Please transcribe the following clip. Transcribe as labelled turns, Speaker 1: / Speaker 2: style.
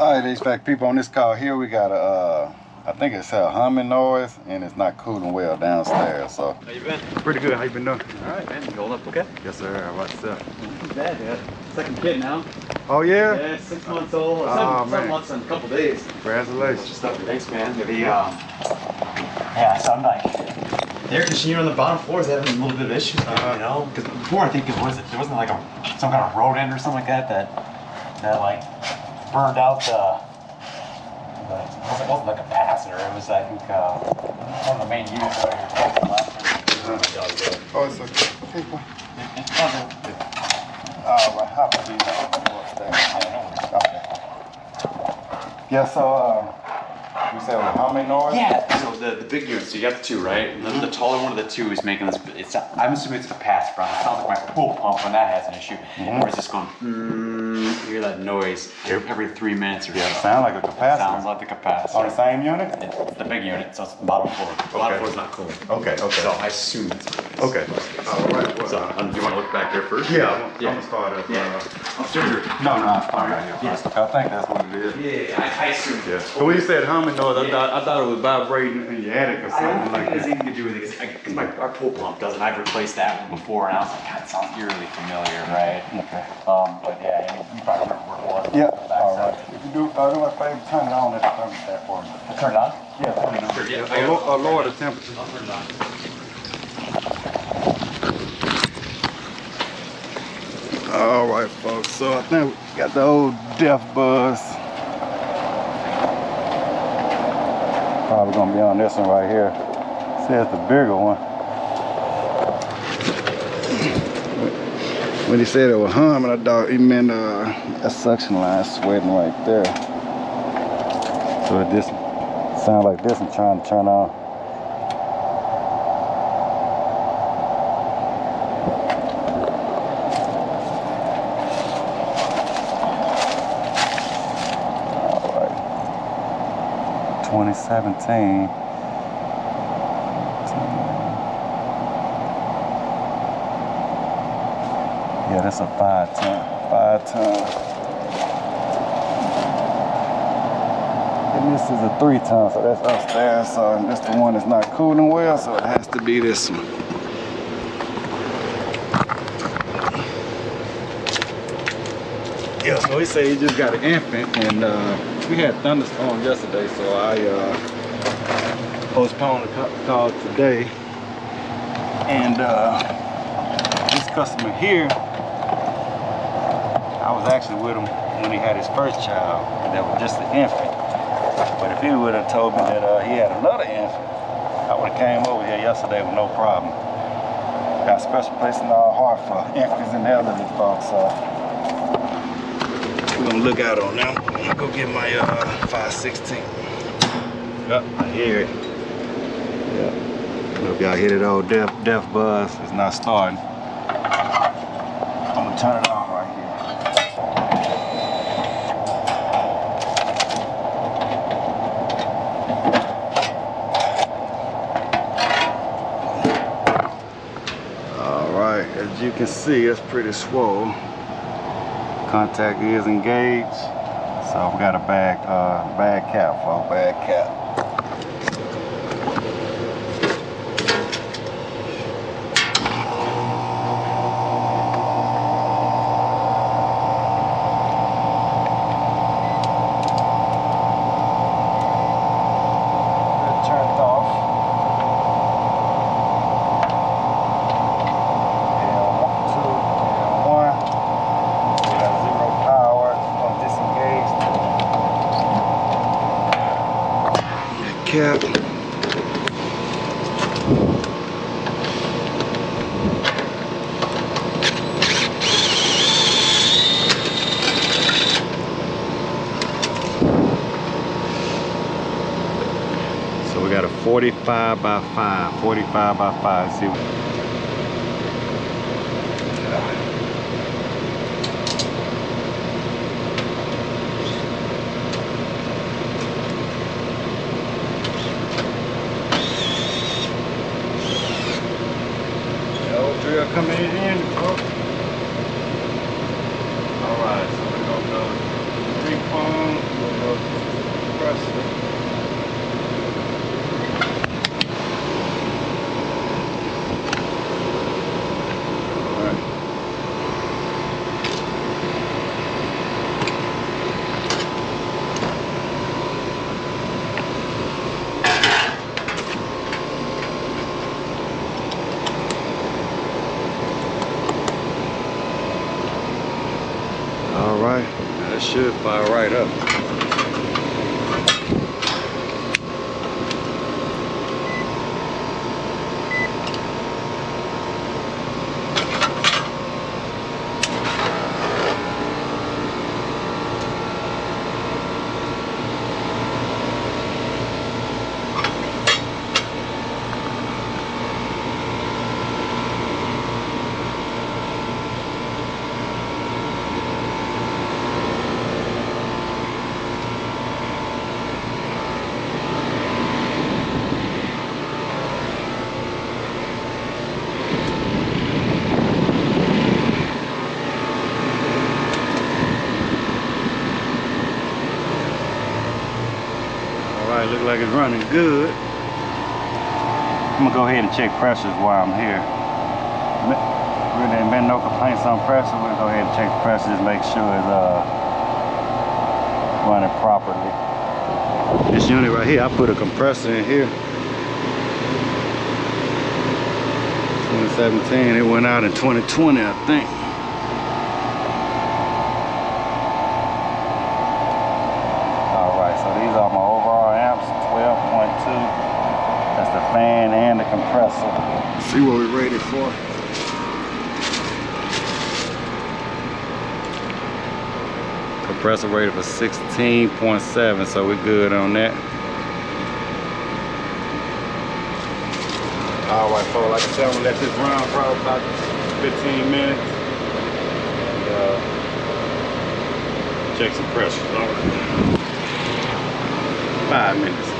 Speaker 1: All right, HVAC people, on this call here, we got a, I think it's a humming noise, and it's not cooling well downstairs. So.
Speaker 2: How you been?
Speaker 1: Pretty good. How you been doing?
Speaker 2: All right, man. You holding up okay?
Speaker 1: Yes, sir. How about yourself?
Speaker 2: Not too bad, yeah. Second kid now.
Speaker 1: Oh yeah?
Speaker 2: Yeah, 6 months old. Or 7 months in a couple days.
Speaker 1: Congratulations.
Speaker 2: Just up. Thanks, man. Maybe yeah. So I'm like, the air conditioner on the bottom floor is having a little bit of issues, you know. Because before I think there wasn't like some kind of rodent or something like that like burned out it wasn't like a capacitor. It was, I think, one of the main units right here.
Speaker 1: Oh, it's okay. Hey, boy.
Speaker 2: It's fun.
Speaker 1: Right, how about these? Okay. Yeah, so, you said it was humming noise?
Speaker 2: Yeah, so the big unit, so you got the two, right? And then the taller one of the two is making this, I'm assuming it's a capacitor. It sounds like my pool pump when that has an issue. Where it's just going, you hear that noise every 3 minutes or so.
Speaker 1: Yeah, sound like a capacitor.
Speaker 2: Sounds like the capacitor.
Speaker 1: On the same unit?
Speaker 2: It's the big unit, so it's the bottom floor. The bottom floor is not cool.
Speaker 1: Okay.
Speaker 2: So I assume it's
Speaker 1: Okay. All right. Well,
Speaker 2: so, do you want to look back there first?
Speaker 1: Yeah, I'm gonna start up. No, I'm fine right here.
Speaker 2: Yes.
Speaker 1: I think that's what it is.
Speaker 2: Yeah, I assume.
Speaker 1: Yeah. But when you said humming noise, I thought it was vibrating in your attic or
Speaker 2: I
Speaker 1: something
Speaker 2: don't
Speaker 1: like
Speaker 2: think it has
Speaker 1: that.
Speaker 2: anything to do with it, because our pool pump doesn't. I've replaced that one before, and I was like, God, it sounds eerily familiar, right?
Speaker 1: Okay.
Speaker 2: But yeah, I mean, you probably remember where it was.
Speaker 1: Yeah. All right. If you do me a favor, turn it on and thermostat for me.
Speaker 2: Turn it on?
Speaker 1: Yeah, turn it on.
Speaker 2: Sure, yeah.
Speaker 1: Lower the temperature.
Speaker 2: I'll turn it on.
Speaker 1: All right, folks. So I think we got the old death buzz. Probably gonna be on this one right here. Says the bigger one. When he said it was humming, I thought he meant a suction line sweating right there. So it just sounds like this I'm trying to turn on. All right. 2017. Yeah, that's a 5-ton. And this is a 3-ton, so that's upstairs. So this the one that's not cooling well, so it has to be this one. Yeah, so he said he just got an infant, and we had thunderstorm yesterday, so I postponed the call today. And this customer here, I was actually with him when he had his first child, and that was just an infant. But if he would have told me that he had another infant, I would have came over here yesterday with no problem. Got a special place in our heart for infants and elderly folks. We're gonna look out on them. I'm gonna go get my 516. Yep, I hear it. Yeah. If y'all hear that old death buzz, it's not starting. I'm gonna turn it on right here. All right, as you can see, it's pretty swole. Contact is engaged, so we got a bad cap, folks. Bad cap. Cap. So we got a 45 by 5, 45 by 5. See. Drill coming in, folks. Alright, so we're gonna go 3 phones. should fire right up. Alright, look like it's running good. I'm gonna go ahead and check pressures while I'm here. Really ain't been no complaints on pressure. We'll go ahead and check pressures, make sure it's running properly. This unit right here, I put a compressor in here. 2017, it went out in 2020, I think. Alright, so these are my overall amps, 12.2. That's the fan and the compressor. Let's see what we're rated for. Compressor rated for 16.7, so we're good on that. Alright, folks, like I said, I'm gonna let this run for about 15 minutes. And, check some pressures. Alright. 5 minutes.